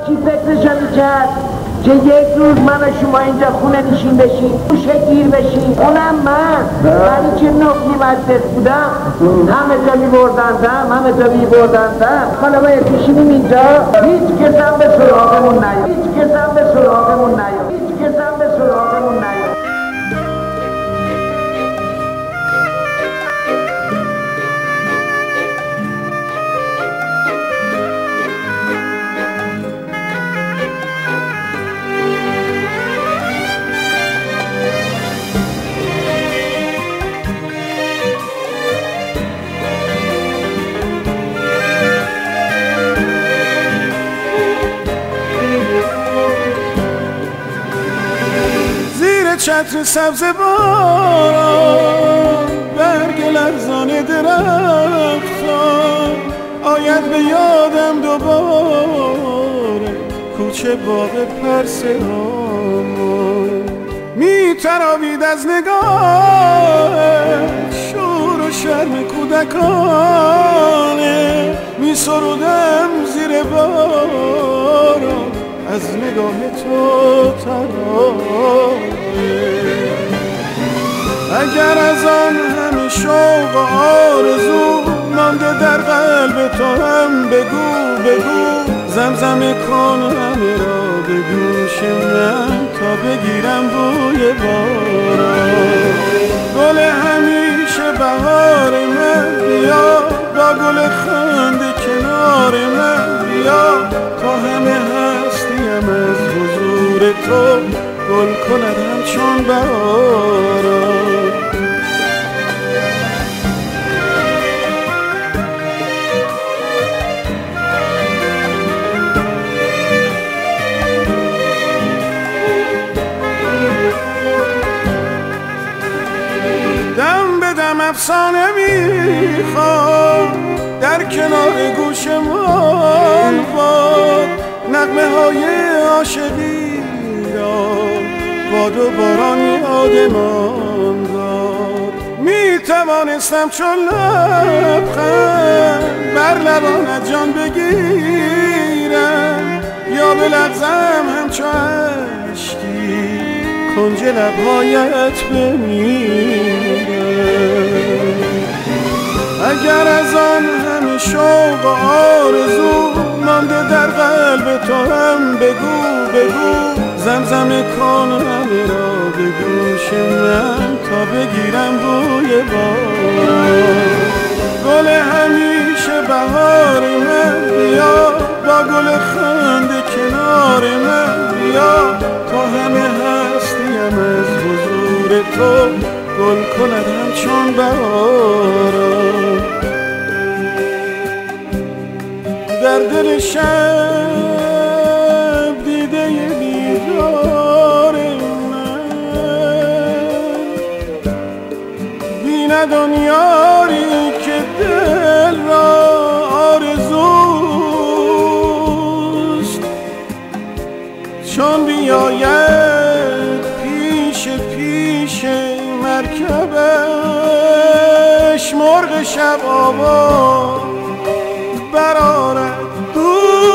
کی فکرشو میکرد که یک روز من و شما اینجا خونه نشین بشیم گوشه گیر بشیم، اونم منی که نقلی مجلس بودم همه جا میبردندم حالا باید بشینیم اینجا هیچ کسم به سراغمون نیاد، چتر سبز باران برگ لرزان درختان آید به یادم دوباره کوچه باغ پرسه‌هامان می تراوید از نگاه شور و شرم کودکانه می سرودم زیر باران از نگاه تو ترانه اگر از آن همه شوق و آرزو مانده در قلب تو هم بگو زمزمه کن همه را به گوش من تا بگیرم بوی باران گل همیشه بهار من بیا با گل خنده کنار من بیا تا همه هستیم از حضور تو گل کند همچون بهاران دم به دم افسانه میخوام در کنار گوشمان باد نغمه های عاشقی را باد و باران یادمان داد می توانستم چون لبخند بر لبانت جان بگیرم یا بلغزم همچو اشکی کنج لبهایت بمیرم اگر از آن همه شوق و آرزو مانده در قلب تو هم بگو زمزمه کن همه را به گوش من تا بگیرم بوی باران گل همیشه بهار من بیا با گل خنده کنار من بیا تا همه هستیم از حضور تو گل کند همچون بهاران در دل شب دیده بیدار من بیند آن یاری که دل را آرزوست چون بیاید پیش مرکبش مرغ شب آواز برآرد دوست